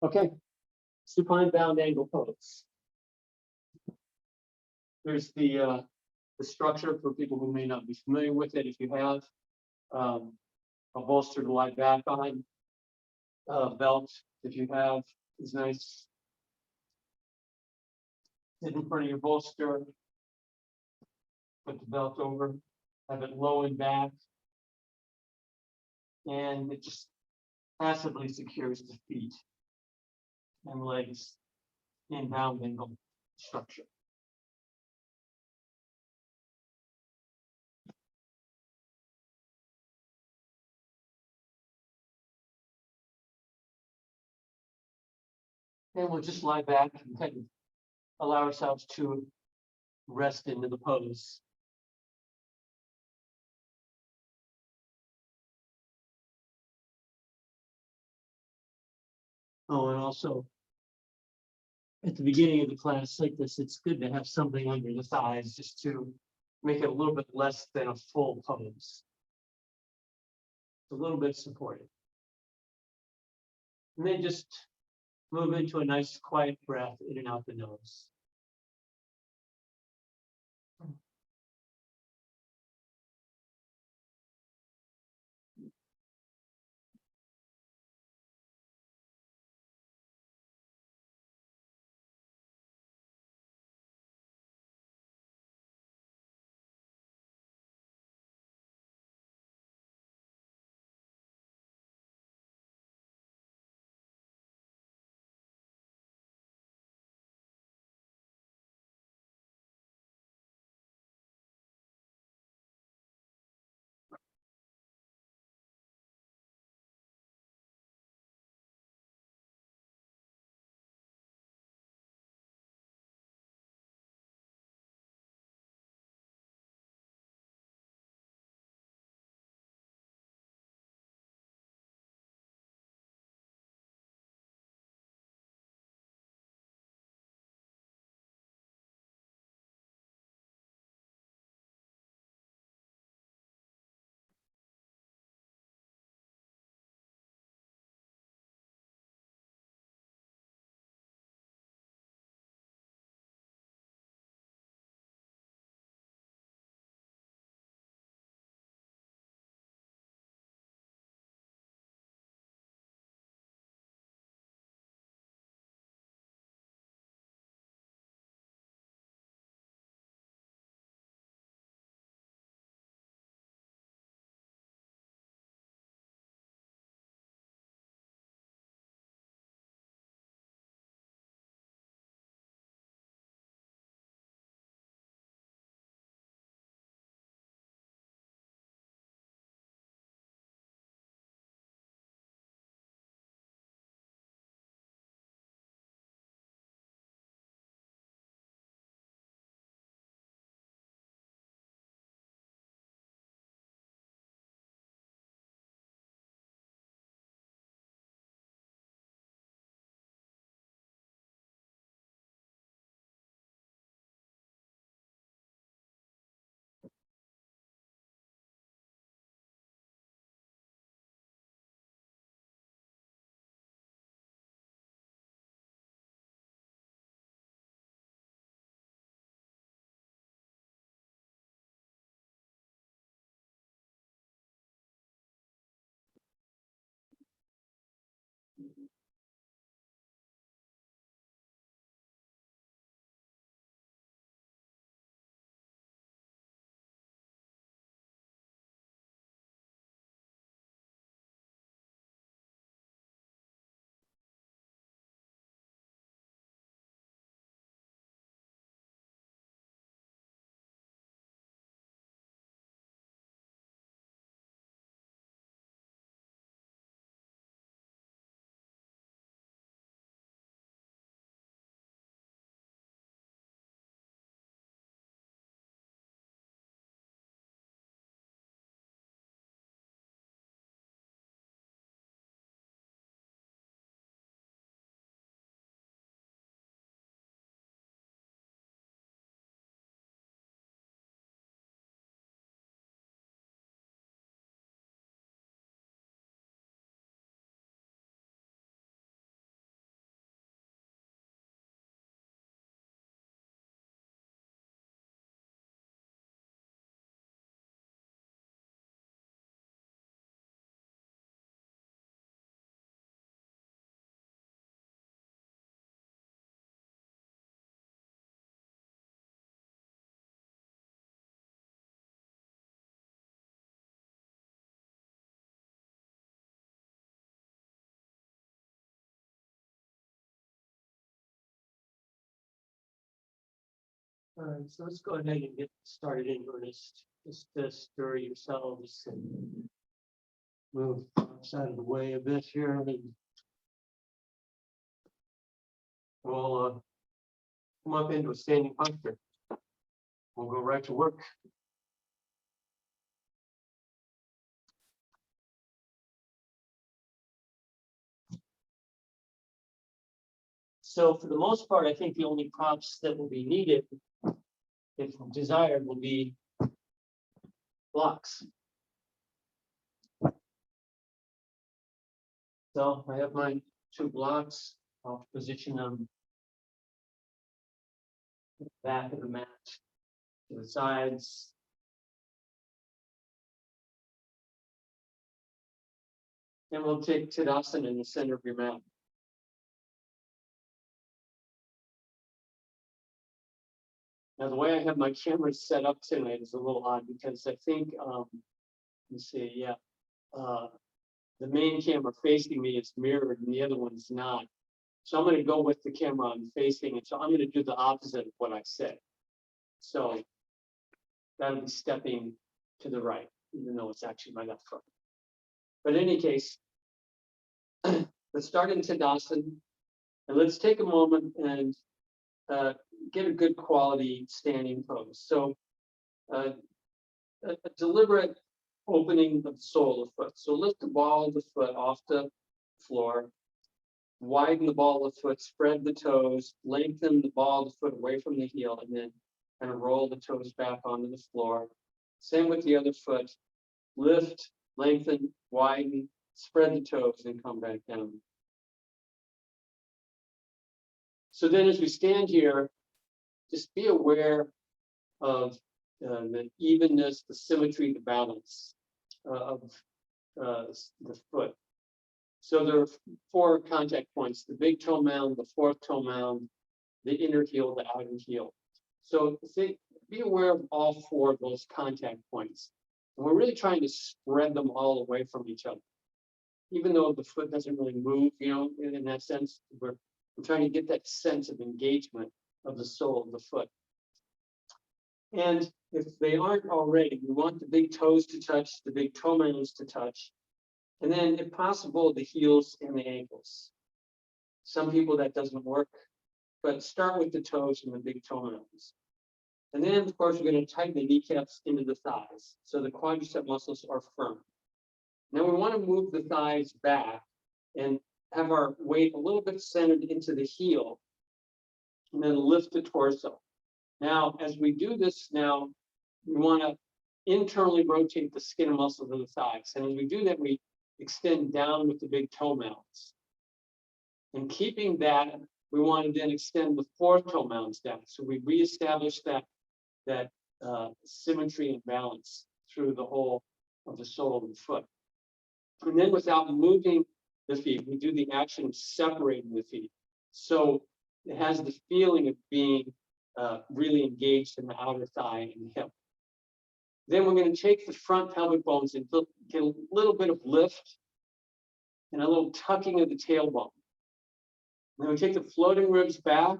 Okay, supine bound angle pose. There's the structure for people who may not be familiar with it. If you have a bolster to lie back on, belt, if you have, is nice. Sit in front of your bolster, put the belt over, have it low and back, and it just passively secures the feet and legs in bound angle structure. And we'll just lie back and kind of allow ourselves to rest into the pose. Oh, and also at the beginning of the class like this, it's good to have something under the thighs just to make it a little bit less than a full pose. It's a little bit supported. And then just move into a nice quiet breath in and out the nose. All right, so let's go ahead and get started in earnest. Just stir yourselves and move outside of the way a bit here, and we'll come up into a standing posture. We'll go right to work. So for the most part, I think the only props that will be needed, if desired, will be blocks. So I have my 2 blocks. I'll position them at the back of the mat, to the sides. And we'll take Tadasana in the center of your mat. Now, the way I have my camera set up tonight is a little odd because I think, let's see, yeah, the main camera facing me is mirrored and the other one's not. So I'm going to go with the camera I'm facing, and so I'm going to do the opposite of what I said. So that'll be stepping to the right, even though it's actually my left foot. But in any case, let's start in Tadasana, and let's take a moment and get a good quality standing pose. So a deliberate opening of the sole of the foot. So lift the ball of the foot off the floor, widen the ball of the foot, spread the toes, lengthen the ball of the foot away from the heel, and then kind of roll the toes back onto the floor. Same with the other foot. Lift, lengthen, widen, spread the toes, and come back down. So then as we stand here, just be aware of the evenness, the symmetry, the balance of the foot. So there are 4 contact points: the big toe mound, the 4th toe mound, the inner heel, the outer heel. So be aware of all 4 of those contact points. And we're really trying to spread them all away from each other. Even though the foot doesn't really move, in that sense, we're trying to get that sense of engagement of the sole of the foot. And if they aren't already, we want the big toes to touch, the big toe mounds to touch, and then, if possible, the heels and the ankles. Some people that doesn't work, but start with the toes and the big toe mounds. And then, of course, we're going to tighten the kneecaps into the thighs, so the quadricep muscles are firm. Now we want to move the thighs back and have our weight a little bit centered into the heel, and then lift the torso. Now, as we do this now, we want to internally rotate the skin and muscles of the thighs. And as we do that, we extend down with the big toe mounds. And keeping that, we want to then extend the 4th toe mounds down. So we reestablish that symmetry and balance through the whole of the sole of the foot. And then without moving the feet, we do the action of separating the feet. So it has the feeling of being really engaged in the outer thigh and hip. Then we're going to take the front pelvic bones and get a little bit of lift and a little tucking of the tailbone. Then we take the floating ribs back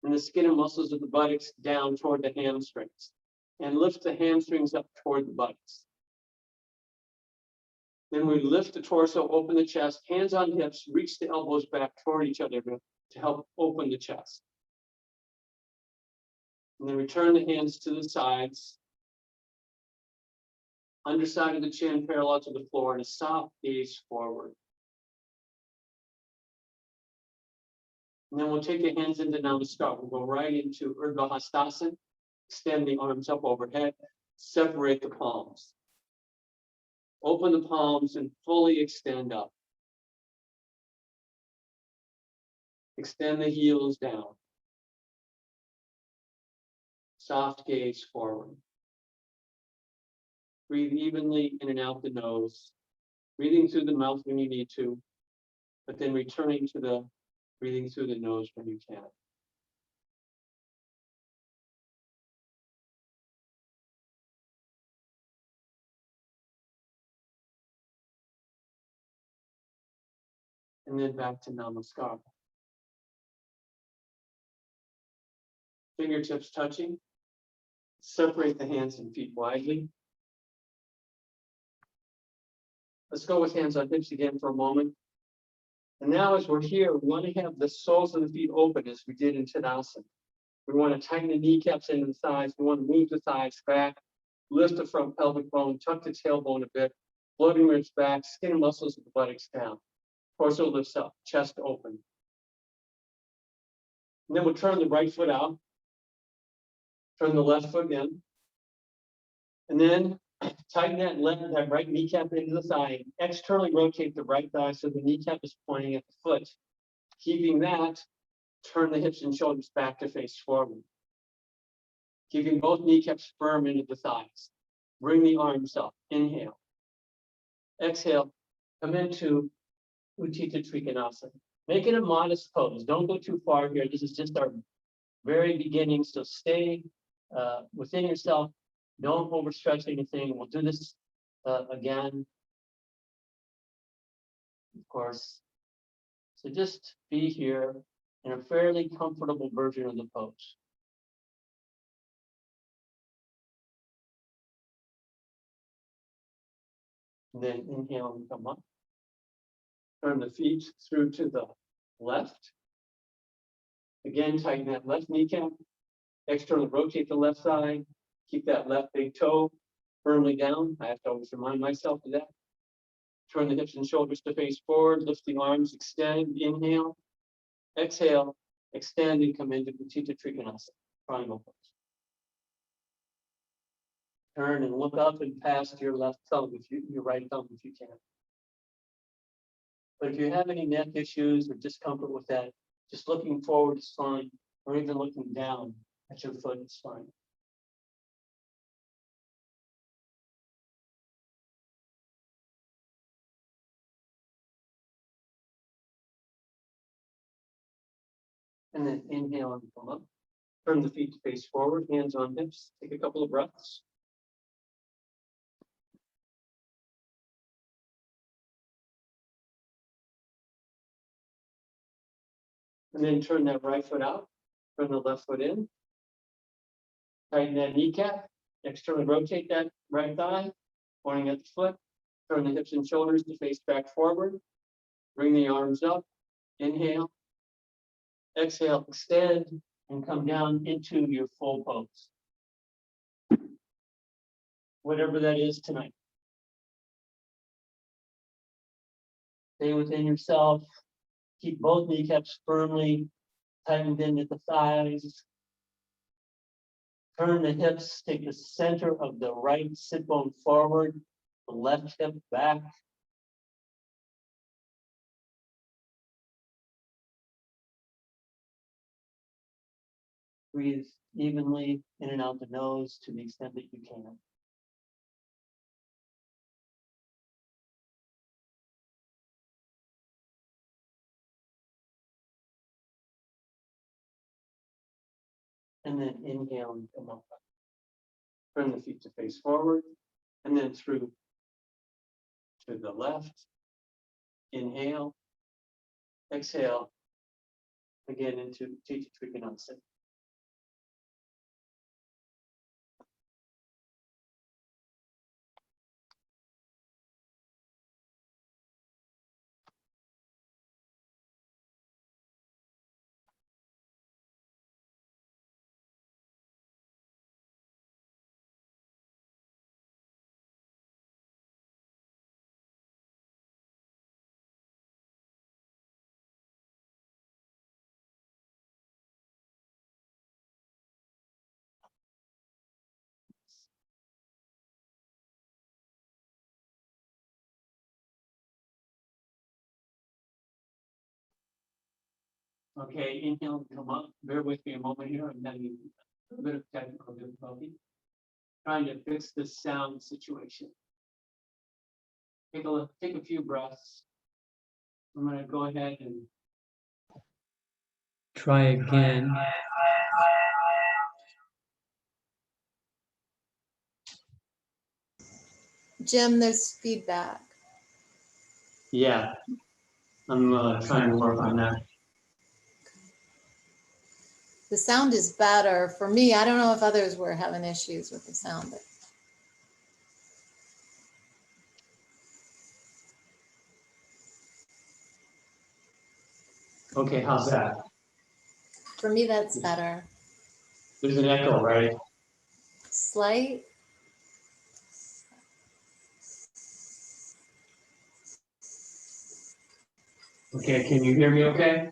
and the skin and muscles of the buttocks down toward the hamstrings, and lift the hamstrings up toward the buttocks. Then we lift the torso, open the chest, hands on hips, reach the elbows back toward each other to help open the chest. And then return the hands to the sides. Underside of the chin parallel to the floor, and a soft gaze forward. And then we'll take the hands into Namaskar. We'll go right into Urdhva Hastasana. Extend the arms up overhead. Separate the palms. Open the palms and fully extend up. Extend the heels down. Soft gaze forward. Breathe evenly in and out the nose, breathing through the mouth when you need to, but then returning to the breathing through the nose when you can. And then back to Namaskar. fingertips touching. Separate the hands and feet widely. Let's go with hands on hips again for a moment. And now as we're here, we want to have the soles of the feet open as we did in Tadasana. We want to tighten the kneecaps into the thighs. We want to move the thighs back, lift the front pelvic bone, tuck the tailbone a bit, floating ribs back, skin and muscles of the buttocks down. Torso lifts up, chest open. And then we'll turn the right foot out, turn the left foot in, and then tighten that right kneecap into the thigh. Externally rotate the right thigh so the kneecap is pointing at the foot. Keeping that, turn the hips and shoulders back to face forward. Keeping both kneecaps firm into the thighs. Bring the arms up. Inhale. Exhale. Come into Utthita Trikonasana. Make it a modest pose. Don't go too far here. This is just our very beginning. So stay within yourself. Don't overstretch anything. We'll do this again, of course. So just be here in a fairly comfortable version of the pose. And then inhale and come up. Turn the feet through to the left. Again, tighten that left kneecap. Externally rotate the left thigh. Keep that left big toe firmly down. I have to always remind myself of that. Turn the hips and shoulders to face forward. Lift the arms, extend. Inhale. Exhale. Extend and come into Utthita Trikonasana. Triangle pose. Turn and look up and past your left thumb, your right thumb if you can. But if you have any neck issues or discomfort with that, just looking forward is fine, or even looking down at your foot is fine. And then inhale and come up. Turn the feet to face forward, hands on hips. Take a couple of breaths. And then turn that right foot out. Turn the left foot in. Tighten that kneecap. Externally rotate that right thigh, pointing at the foot. Turn the hips and shoulders to face back forward. Bring the arms up. Inhale. Exhale, extend, and come down into your full pose. Whatever that is tonight. Stay within yourself. Keep both kneecaps firmly tightened into the thighs. Turn the hips, take the center of the right sit bone forward, the left hip back. Breathe evenly in and out the nose to the extent that you can. And then inhale and come up. Turn the feet to face forward, and then through to the left. Inhale. Exhale. Again into Utthita Trikonasana. Okay, inhale and come up. Bear with me a moment here. I'm having a little bit of technical difficulty trying to fix this sound situation. Take a few breaths. I'm going to go ahead and try again. Jim, there's feedback. Yeah, I'm trying to work on that. The sound is better for me. I don't know if others were having issues with the sound. But Okay, how's that? for me, that's better. There's an echo, right? Slight. Okay, can you hear me okay?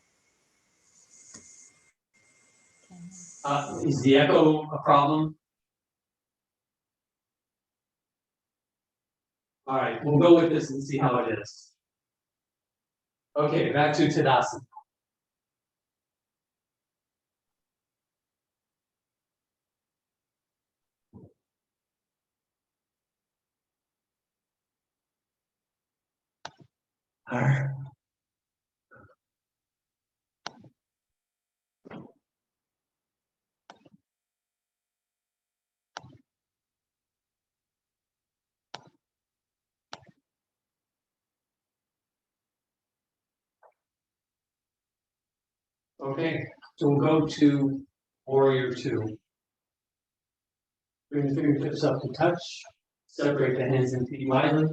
Is the echo a problem? All right, we'll go with this and see how it is. Okay, back to Tadasana. All right. Okay, so we'll go to Warrior Two. Bring the fingertips up to touch. Separate the hands and feet widely.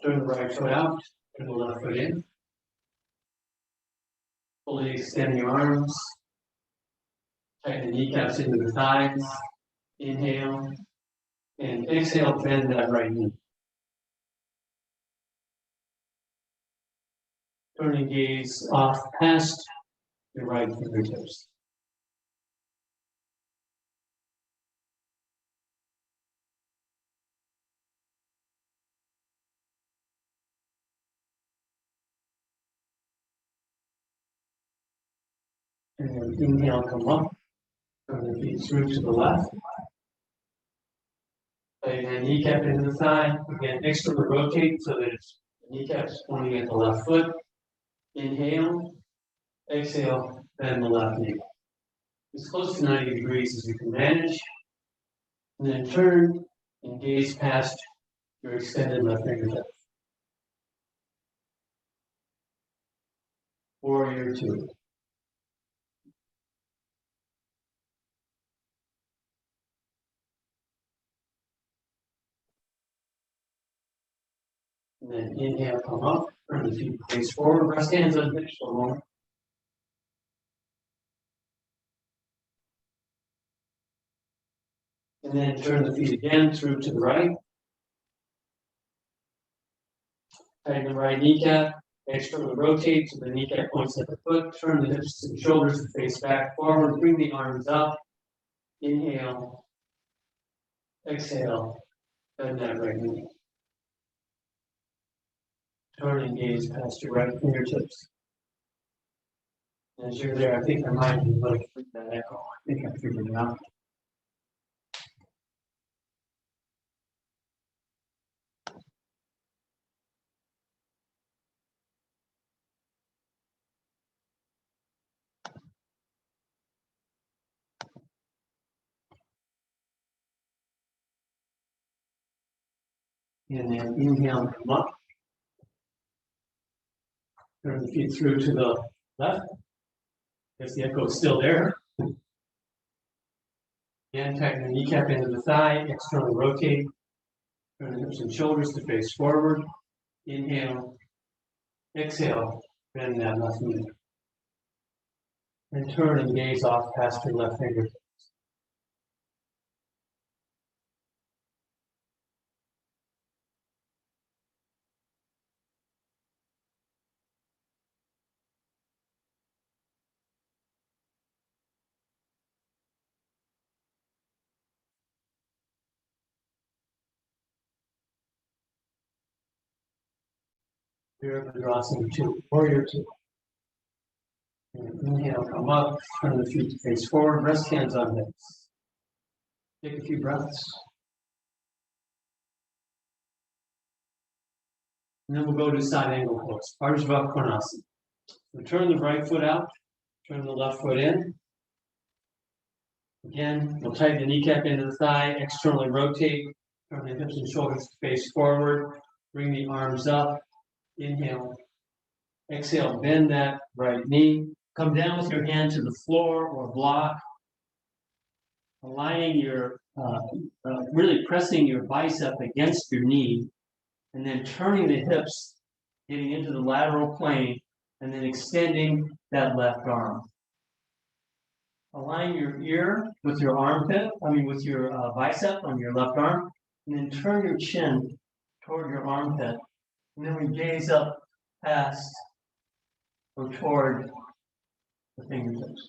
Turn the right foot out, turn the left foot in. Fully extend your arms. Tighten the kneecaps into the thighs. Inhale. And exhale, bend that right knee. Turning gaze off past your right fingertips. And then inhale, come up. Turn the feet through to the left. And then kneecap into the thigh. Again, externally rotate so that it's the kneecap's pointing at the left foot. Inhale. Exhale, bend the left knee. As close to 90 degrees as you can manage. And then turn and gaze past your extended left fingertip. Warrior Two. And then inhale, come up, turn the feet face forward, rest hands on hips for a moment. And then turn the feet again through to the right. Tighten the right kneecap, externally rotate so the kneecap points at the foot, turn the hips and shoulders to face back forward, bring the arms up. Inhale, exhale, bend that right knee. Turn and gaze past your right fingertips. As you're there, I think I might be like that echo. I think I figured it out. And then inhale, come up. Turn the feet through to the left. Guess the echo is still there. Again, tighten the kneecap into the thigh, externally rotate. Turn the hips and shoulders to face forward. Inhale, exhale, bend that left knee. And turn and gaze off past your left fingertips. Virabhadrasana 2, Warrior Two. And inhale, come up, turn the feet to face forward, rest hands on hips. Take a few breaths. And then we'll go to side angle pose, Ardha Konasana. So turn the right foot out, turn the left foot in. Again, we'll tighten the kneecap into the thigh, externally rotate, Turn the hips and shoulders face forward. Bring the arms up. Inhale. Exhale, bend that right knee. Come down with your hand to the floor or block. Aligning your, really pressing your bicep against your knee. And then turning the hips, getting into the lateral plane. And then extending that left arm. Align your ear with your armpit, with your bicep on your left arm. And then turn your chin toward your armpit. And then we gaze up past or toward the fingertips.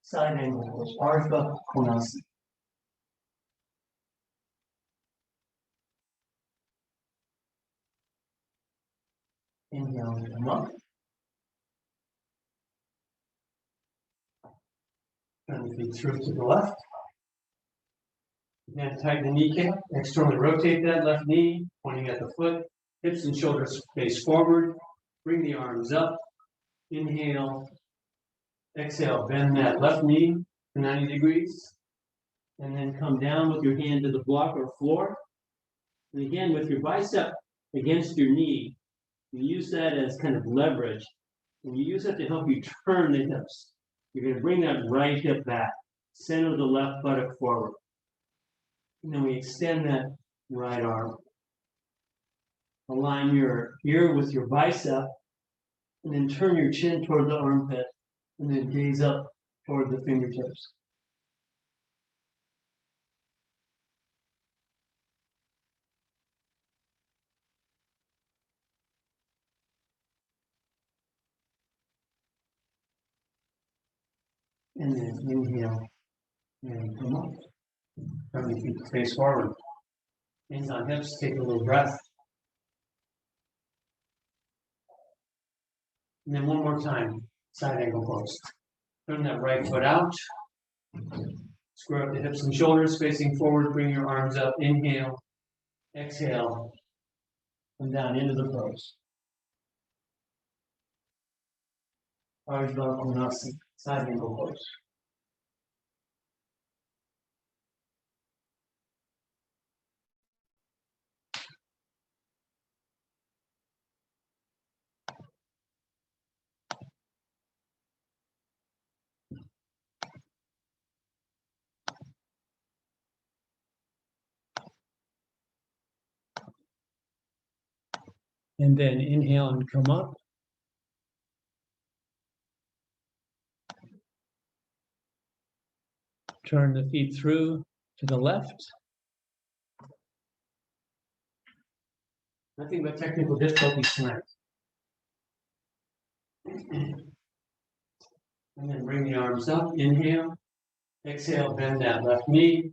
Side angle pose, Ardha Konasana. Inhale, come up. Turn the feet through to the left. Again, tighten the kneecap. Externally rotate that left knee, pointing at the foot. Hips and shoulders face forward. Bring the arms up. Inhale. Exhale, bend that left knee to 90 degrees. And then come down with your hand to the block or floor. And again, with your bicep against your knee, you use that as kind of leverage. And you use that to help you turn the hips. You're going to bring that right hip back, center the left buttock forward. And then we extend that right arm. Align your ear with your bicep, and then turn your chin toward the armpit, and then gaze up toward the fingertips. And then inhale, and come up. Turn the feet face forward. Hands on hips, take a little breath. And then one more time, side angle pose. Turn that right foot out. Square up the hips and shoulders, facing forward. Bring your arms up. Inhale. Exhale. Come down into the pose. Ardha Konasana, side angle pose. And then inhale and come up. Turn the feet through to the left. Nothing but technical difficulties tonight. And then bring the arms up. Inhale. Exhale, bend that left knee.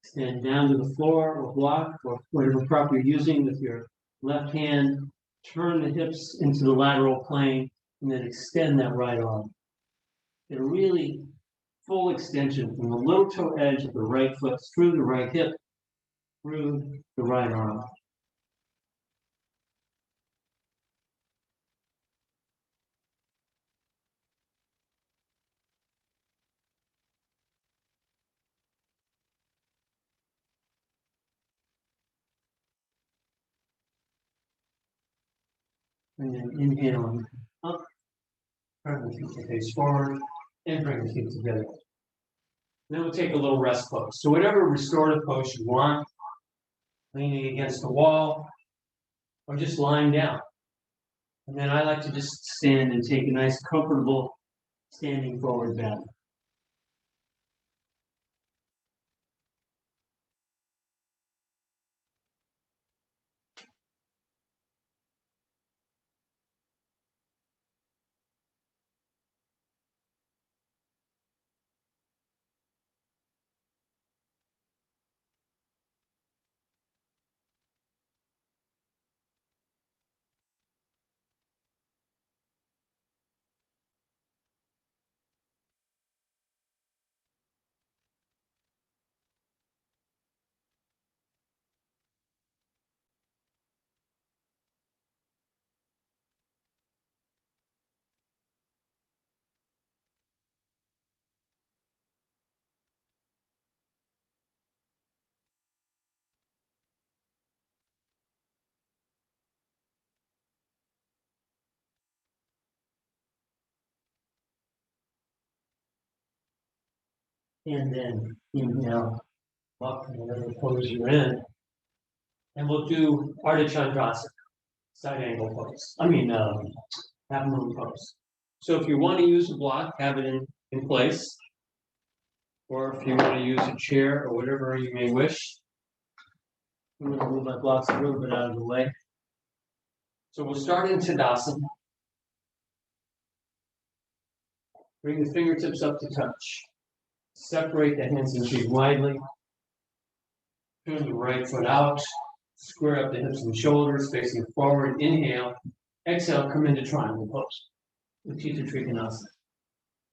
Extend down to the floor or block or whatever prop you're using with your left hand. Turn the hips into the lateral plane and then extend that right arm. Get a really full extension from the little toe edge of the right foot through the right hip, through the right arm. And then inhale and up. Turn the feet to face forward and bring the feet together. Then we'll take a little rest pose. So whatever restorative pose you want, leaning against the wall, or just lying down. And then I like to just stand and take a nice comfortable standing forward bend. And then inhale, up from whatever pose you're in. And we'll do Ardha Chandrasana, side angle pose. Half moon pose. So if you want to use a block, have it in place. Or if you want to use a chair or whatever you may wish. I'm going to move my blocks a little bit out of the way. So we'll start in Tadasana. Bring the fingertips up to touch. Separate the hands and feet widely. Turn the right foot out. Square up the hips and shoulders, facing forward. Inhale. Exhale, come into triangle pose. Utthita Trikonasana.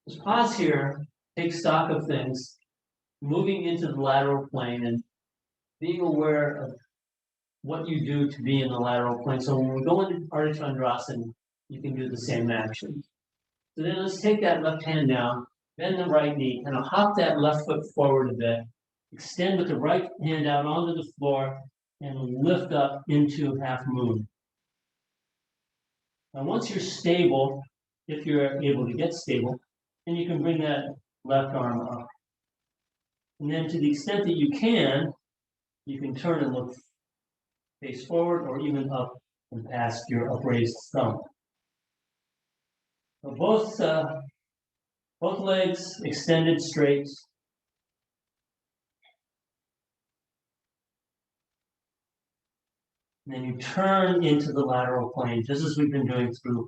Just pause here, take stock of things, moving into the lateral plane and being aware of what you do to be in the lateral plane. So when we go into Ardha Chandrasana, you can do the same action. So then let's take that left hand down, bend the right knee, and I'll hop that left foot forward a bit. Extend with the right hand out onto the floor and lift up into half moon. Now once you're stable, if you're able to get stable, then you can bring that left arm up. And then to the extent that you can turn and look face forward or even up and past your upraised thumb. So both legs extended straight. And then you turn into the lateral plane, just as we've been doing through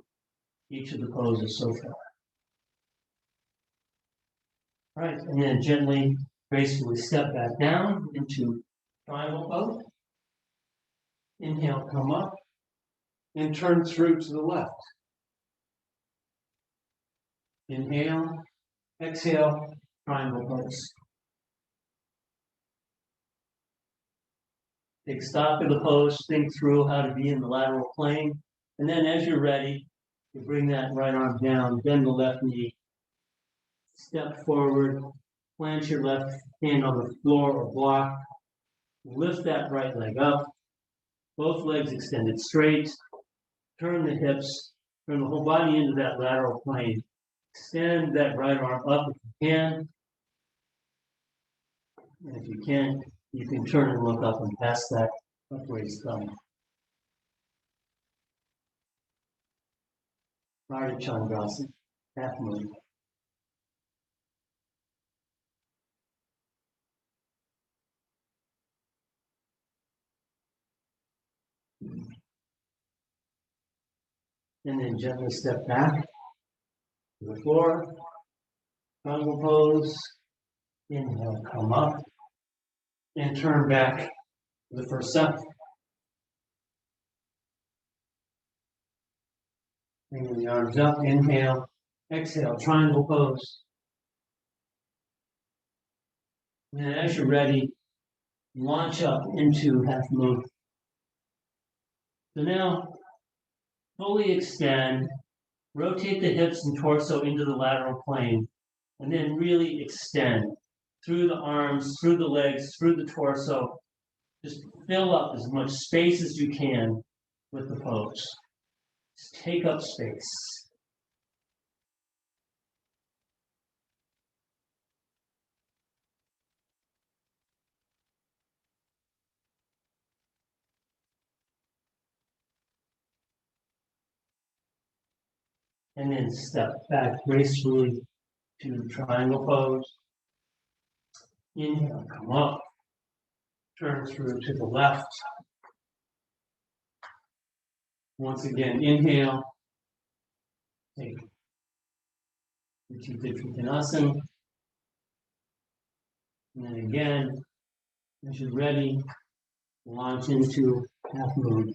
each of the poses so far. All right, and then gently, gracefully step back down into triangle pose. Inhale, come up, and turn through to the left. Inhale, exhale, triangle pose. Take stock of the pose, think through how to be in the lateral plane, and then as you're ready, you bring that right arm down, bend the left knee, step forward, plant your left hand on the floor or block, lift that right leg up, both legs extended straight, turn the hips, turn the whole body into that lateral plane. Extend that right arm up if you can. And if you can't, you can turn and look up and pass that upraised thumb. Ardha Chandrasana, half moon. And then gently step back to the floor, triangle pose. Inhale, come up, and turn back to the first step. Bring the arms up, inhale, exhale, triangle pose. And then as you're ready, launch up into half moon. So now, fully extend, rotate the hips and torso into the lateral plane, and then really extend through the arms, through the legs, through the torso. Just fill up as much space as you can with the pose. Just take up space. And then step back gracefully to triangle pose. Inhale, come up. Turn through to the left. Once again, inhale. Take Utthita Trikonasana. And then again, as you're ready, launch into half moon.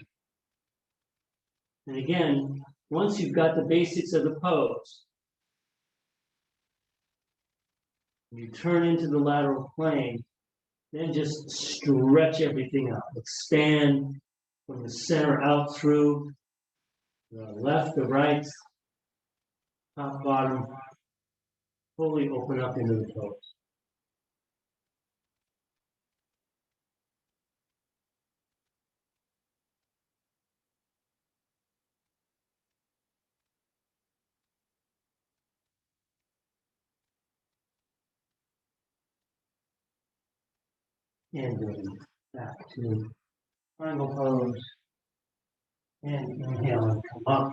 And again, once you've got the basics of the pose, you turn into the lateral plane, then just stretch everything out. Expand from the center out through the left, the right, top, bottom, fully open up into the pose. And then back to triangle pose. And inhale and come up.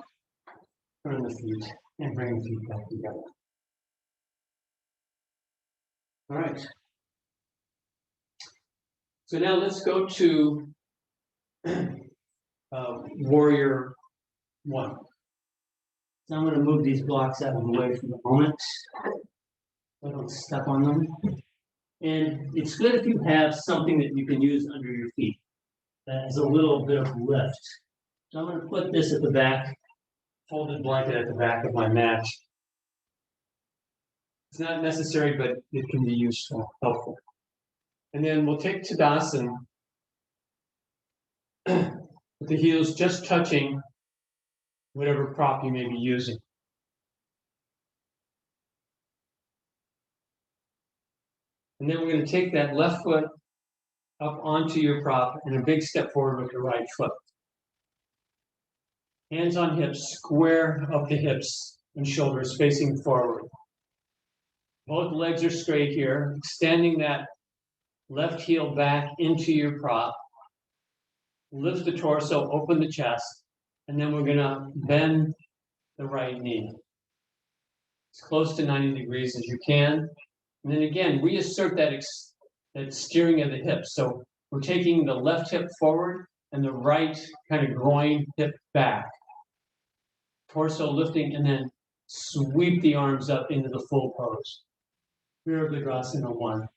Turn the feet and bring the feet back together. All right. So now let's go to warrior one. So I'm going to move these blocks out of the way for the moment. So I don't step on them. And it's good if you have something that you can use under your feet. That has a little bit of lift. So I'm going to put this at the back, folded blanket at the back of my mat. It's not necessary, but it can be useful, helpful. And then we'll take Tadasana with the heels just touching whatever prop you may be using. And then we're going to take that left foot up onto your prop and a big step forward with the right foot. Hands on hips, square up the hips and shoulders facing forward. Both legs are straight here, extending that left heel back into your prop. Lift the torso, open the chest, and then we're going to bend the right knee as close to 90 degrees as you can. And then again, reassert that steering of the hips. So we're taking the left hip forward and the right kind of groin hip back. Torso lifting, and then sweep the arms up into the full pose. Vigorous 1.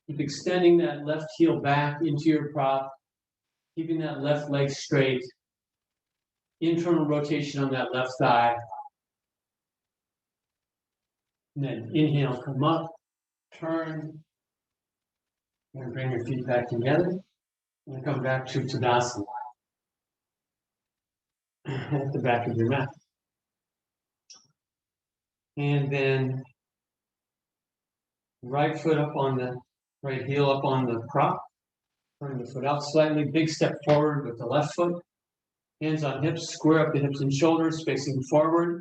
Keep extending that left heel back into your prop, keeping that left leg straight. Internal rotation on that left thigh. And then inhale, come up, turn, and bring your feet back together. And come back to Tadasana at the back of your mat. And then right foot up on the right heel up on the prop. Turn the foot out slightly. Big step forward with the left foot. Hands on hips. Square up the hips and shoulders facing forward.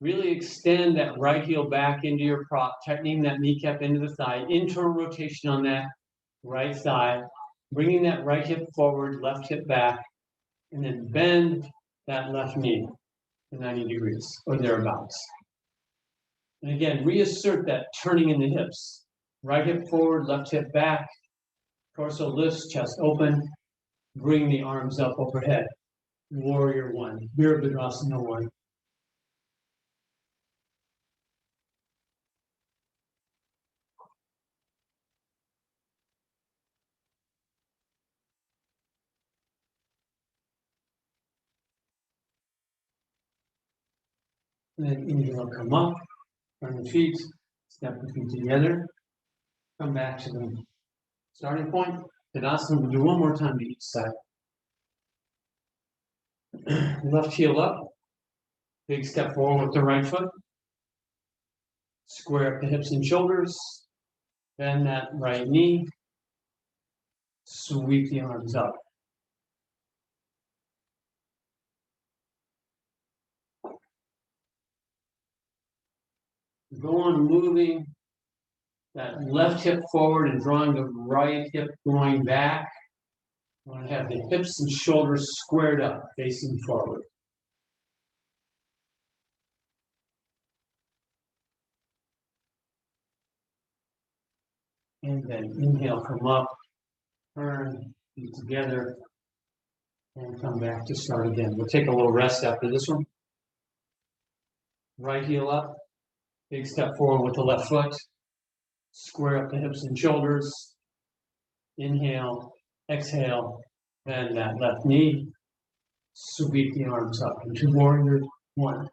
Really extend that right heel back into your prop, tightening that kneecap into the thigh. Internal rotation on that right thigh. Bringing that right hip forward, left hip back. And then bend that left knee to 90 degrees or thereabouts. And again, reassert that turning in the hips. Right hip forward, left hip back. Torso lifts, chest open. Bring the arms up overhead. Warrior 1. Virabhadrasana 1. And then inhale, come up. Turn the feet. Step the feet together. Come back to the starting point. Tadasana, we'll do one more time to each side. Left heel up. Big step forward with the right foot. Square up the hips and shoulders. Bend that right knee. Sweep the arms up. Go on moving that left hip forward and drawing the right hip going back. You want to have the hips and shoulders squared up, facing forward. And then inhale, come up, turn, feet together, and come back to start again. We'll take a little rest after this one. Right heel up, big step forward with the left foot. Square up the hips and shoulders. Inhale, exhale, bend that left knee. Sweep the arms up into warrior 1.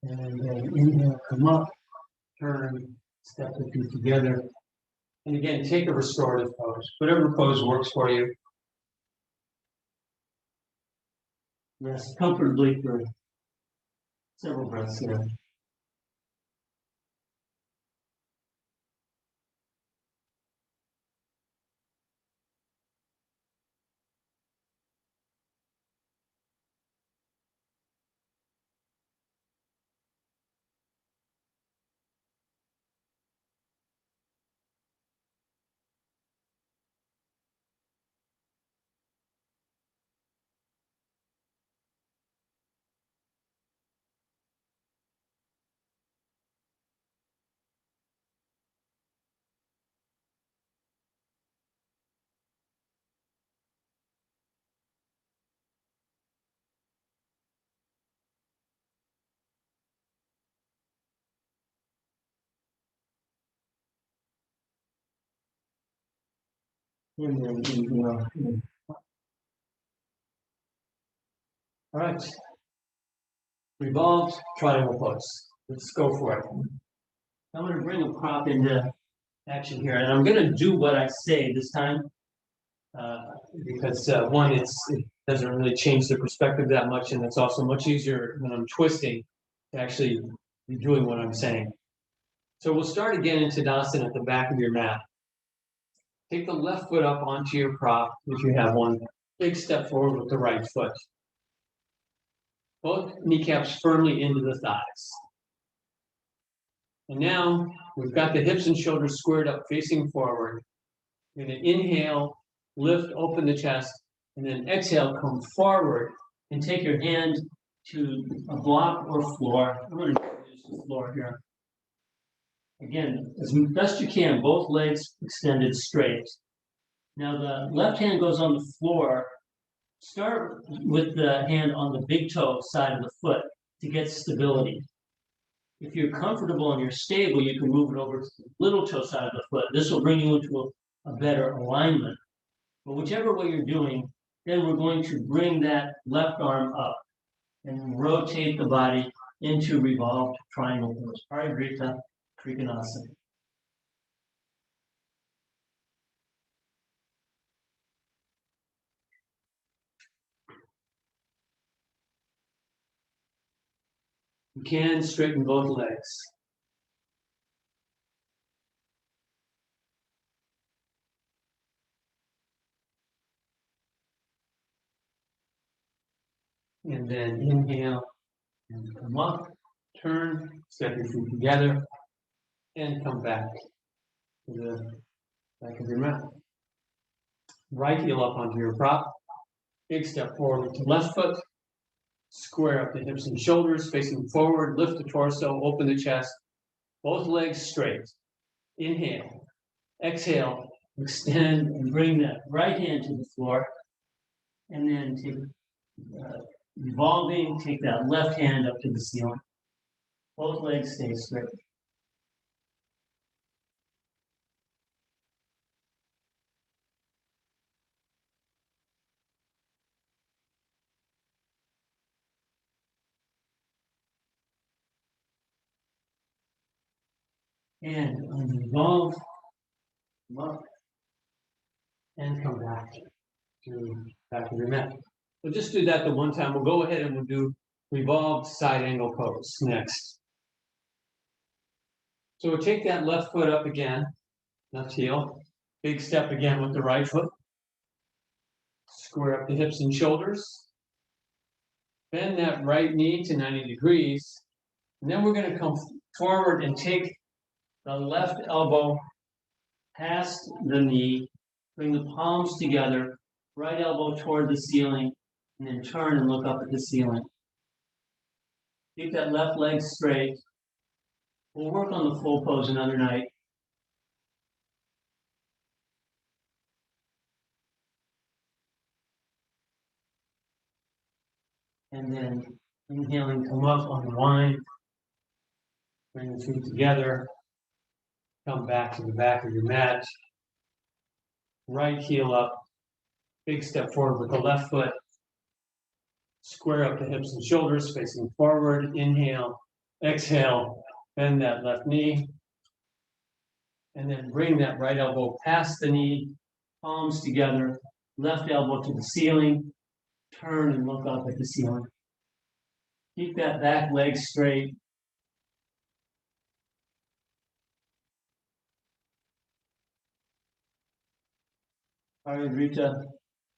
And then inhale, come up, turn, step the feet together. And again, take a restorative pose. Whatever pose works for you. Rest comfortably for several breaths here. And then inhale. All right. Revolved triangle pose. Let's go for it. I'm going to bring a prop into action here, and I'm going to do what I say this time because one, it doesn't really change the perspective that much, and it's also much easier when I'm twisting to actually be doing what I'm saying. So we'll start again in Tadasana at the back of your mat. Take the left foot up onto your prop if you have one. Big step forward with the right foot. Both kneecaps firmly into the thighs. And now we've got the hips and shoulders squared up, facing forward. You're going to inhale, lift, open the chest, and then exhale, come forward and take your hand to a block or floor. I'm going to use the floor here. Again, as best you can, both legs extended straight. Now the left hand goes on the floor. Start with the hand on the big toe side of the foot to get stability. If you're comfortable and you're stable, you can move it over to the little toe side of the foot. This will bring you into a better alignment. But whichever way you're doing, then we're going to bring that left arm up and rotate the body into revolved triangle pose. Parivrita Trikonasana. You can straighten both legs. And then inhale and come up, turn, step your feet together, and come back to the back of your mat. Right heel up onto your prop. Big step forward with the left foot. Square up the hips and shoulders, facing forward, lift the torso, open the chest, both legs straight. Inhale, exhale, extend and bring that right hand to the floor. And then take revolving, take that left hand up to the ceiling. Both legs stay straight. And revolve, come up, and come back to back of your mat. We'll just do that the one time. We'll go ahead and we'll do revolved side angle pose next. So we'll take that left foot up again, left heel. Big step again with the right foot. Square up the hips and shoulders. Bend that right knee to 90 degrees. And then we're going to come forward and take the left elbow past the knee. Bring the palms together. Right elbow toward the ceiling. And then turn and look up at the ceiling. Keep that left leg straight. We'll work on the full pose another night. And then inhaling, come up, unwind. Bring the feet together. Come back to the back of your mat. Right heel up. Big step forward with the left foot. Square up the hips and shoulders, facing forward. Inhale. Exhale, bend that left knee. And then bring that right elbow past the knee, palms together, left elbow to the ceiling. Turn and look up at the ceiling. Keep that back leg straight. Paridrita,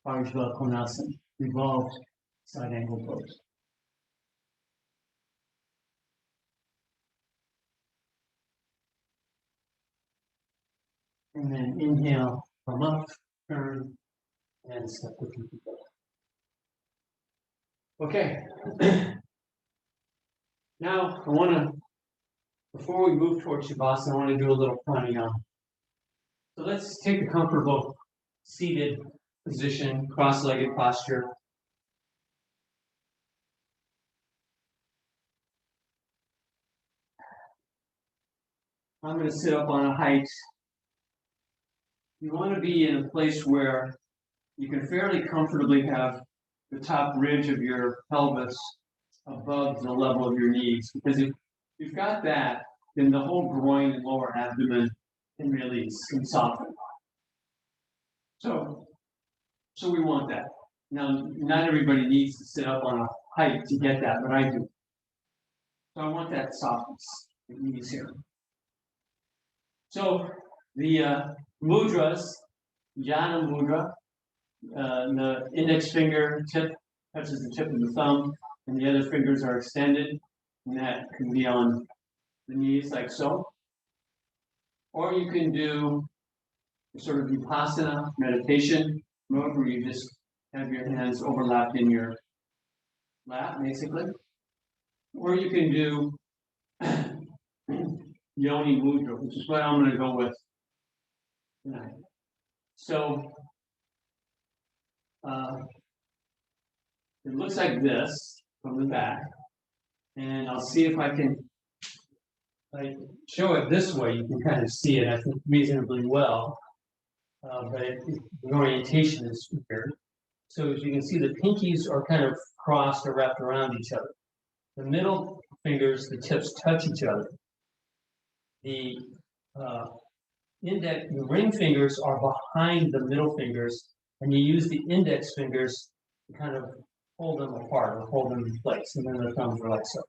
Parijva Konasana, revolved side angle pose. And then inhale, come up, turn, and step the feet together. Okay. Now, before we move towards Shavasana, I want to do a little pranayama. So let's take a comfortable seated position, cross-legged posture. I'm going to sit up on a height. You want to be in a place where you can fairly comfortably have the top ridge of your pelvis above the level of your knees. Because if you've got that, then the whole groin and lower abdomen can release and soften. So we want that. Now, not everybody needs to sit up on a height to get that, but I do. So I want that softness, the knees here. So the mudras, Jnana Mudra, the index finger tip touches the tip of the thumb, and the other fingers are extended, and that can be on the knees like so. Or you can do a sort of vipassana meditation mode where you just have your hands overlapped in your lap, basically. Or you can do Yoni Mudra, which is what I'm going to go with tonight. So it looks like this from the back, and I'll see if I can show it this way. You can kind of see it, I think, reasonably well, but the orientation is weird. So as you can see, the pinkies are kind of crossed or wrapped around each other. The middle fingers, the tips touch each other. The ring fingers are behind the middle fingers, and you use the index fingers to kind of hold them apart or hold them in place, and then the thumbs are like so.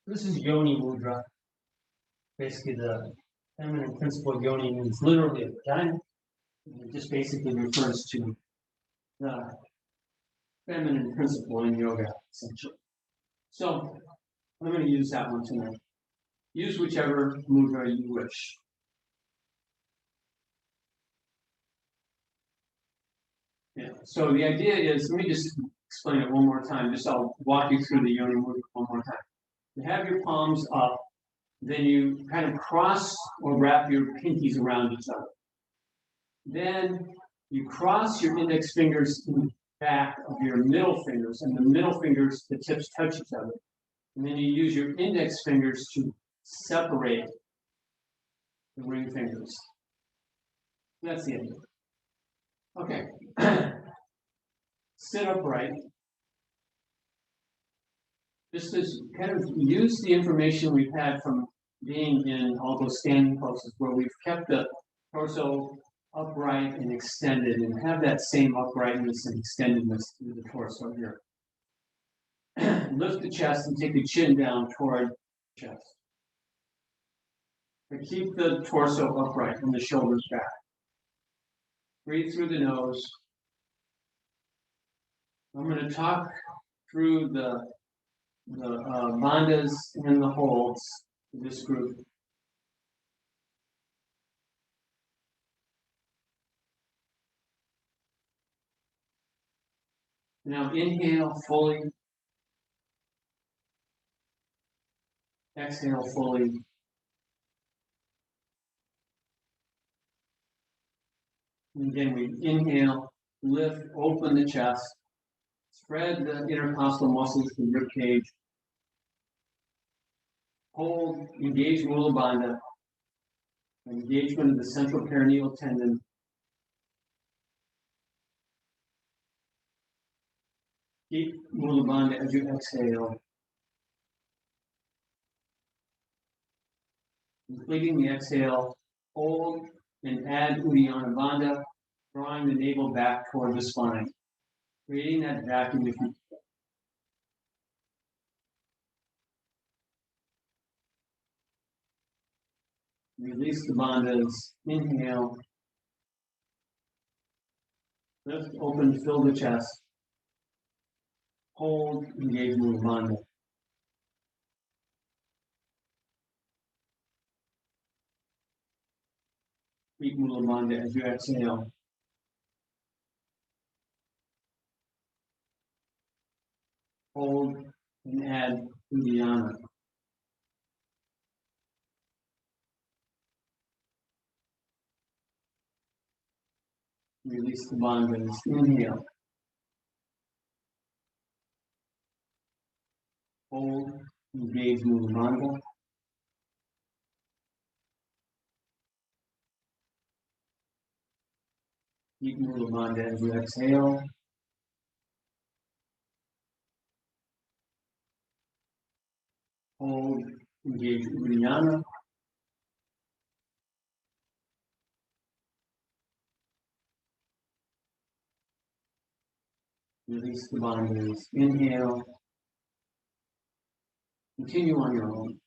This is Yoni Mudra. Basically, the feminine principle of Yoni means literally a vagina. It just basically refers to the feminine principle in yoga, essentially. So I'm going to use that one tonight. Use whichever mudra you wish. Yeah. So the idea is, let me just explain it one more time. I'll walk you through the Yoni Mudra one more time. You have your palms up, then you kind of cross or wrap your pinkies around each other. Then you cross your index fingers in the back of your middle fingers, and the middle fingers, the tips touch each other. And then you use your index fingers to separate the ring fingers. That's the idea. Okay. Sit upright. Just to kind of use the information we've had from being in all those standing poses where we've kept the torso upright and extended and have that same uprightness and extendedness through the torso here. Lift the chest and take the chin down toward the chest. But keep the torso upright and the shoulders back. Breathe through the nose. I'm going to talk through the bandhas and the holds of this group. Now inhale fully. Exhale fully. And again, we inhale, lift, open the chest, spread the intercostal muscles to the rib cage. Hold, engage Mula Bandha, engagement of the central perineal tendon. Keep Mula Bandha as you exhale. Completing the exhale, hold and add Uddiyana Bandha, drawing the navel back toward the spine, creating that vacuum if you. Release the bandhas, inhale, lift, open, fill the chest, hold, engage Mula Bandha. Keep Mula Bandha as you exhale. Hold and add Uddiyana. Release the bandhas, inhale, hold, engage Mula Bandha. Keep Mula Bandha as you exhale. Hold, engage Uddiyana. Release the bandhas, inhale. Continue on your own.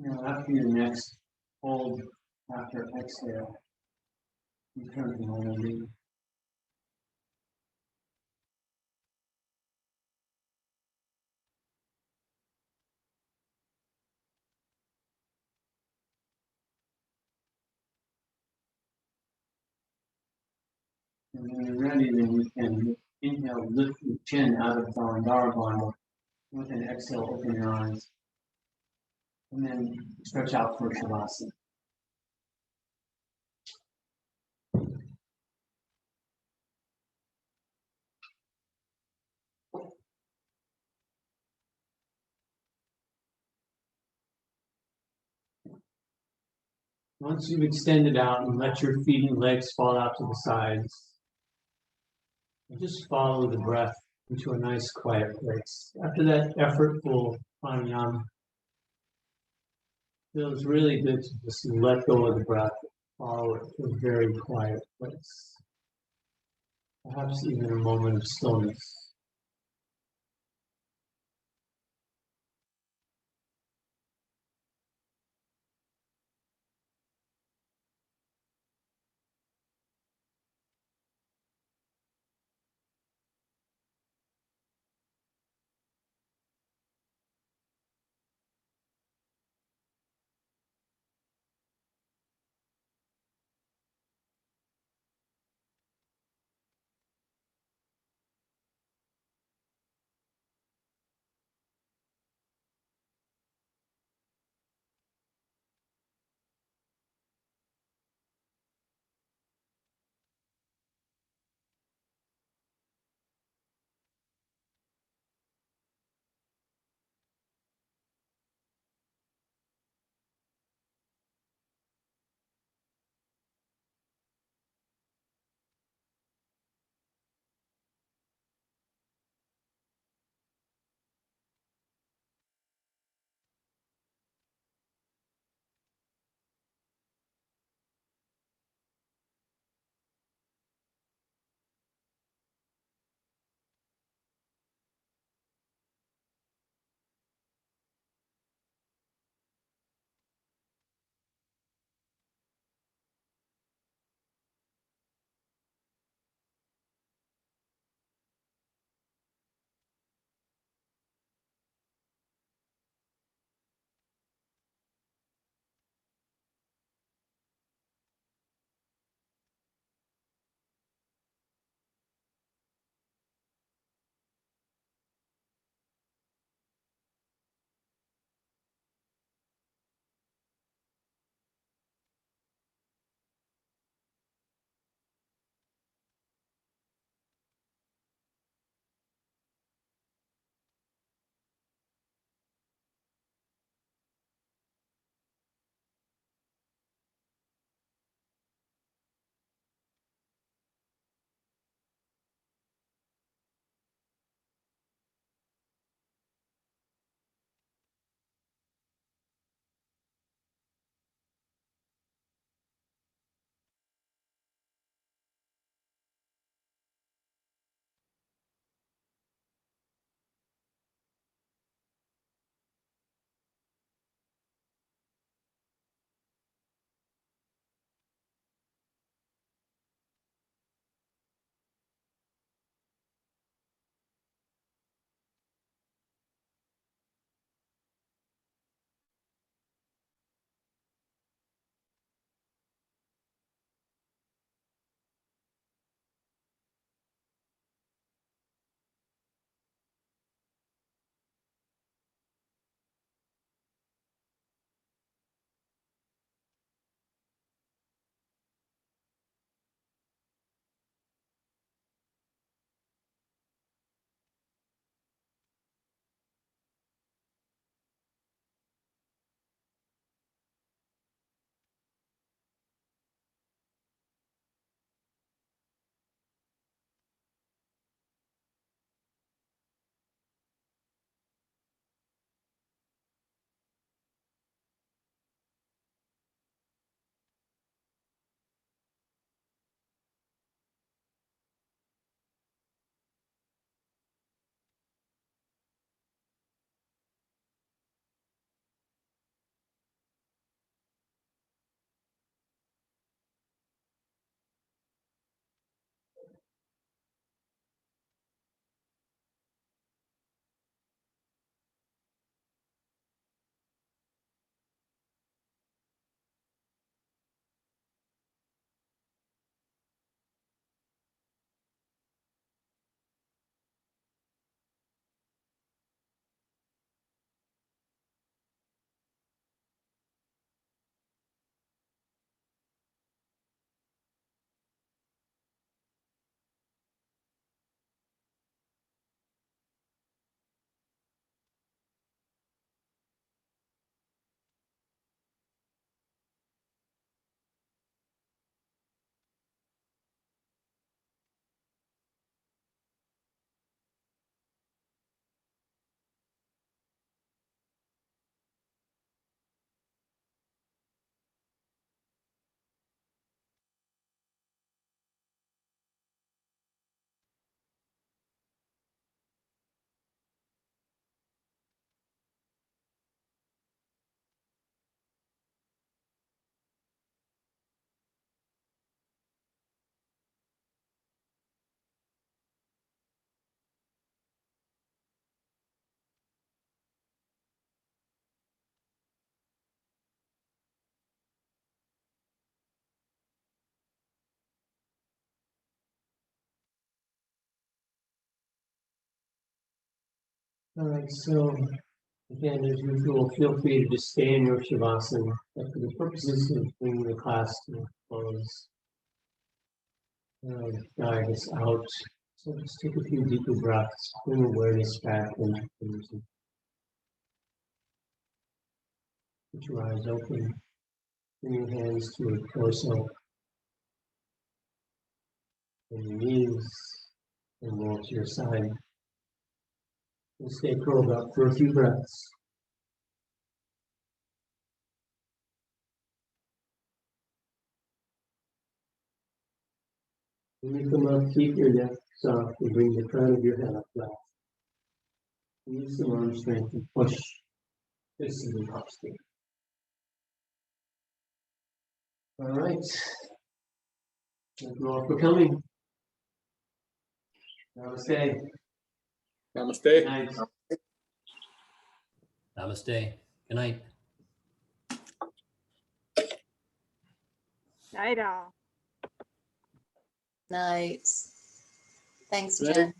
Now, after your next hold, after exhale, return to normality. And when you're ready, then you can inhale, lift your chin out of Balandhara Bandha. With an exhale, open your eyes. And then stretch out for Shavasana. Once you've extended out and let your feet and legs fall out to the sides, just follow the breath into a nice quiet place. After that effortful pranayama, feels really good to just let go of the breath, follow it to a very quiet place. Perhaps even a moment of stillness. All right, so again, as usual, feel free to just stay in your Shavasana, but for the purposes of bringing the class to a close, guide us out. So just take a few deeper breaths, bring awareness back into things. Put your eyes open, bring your hands to your torso, and your knees, and roll to your side. And stay curled up for a few breaths. When you come up, keep your neck soft and bring the crown of your head up flat. Use some arm strength and push this in the posture. All right. Thank you all for coming. Namaste. Namaste. Good night. Namaste. Good night. Night all. Night. Thanks, Night. Jen.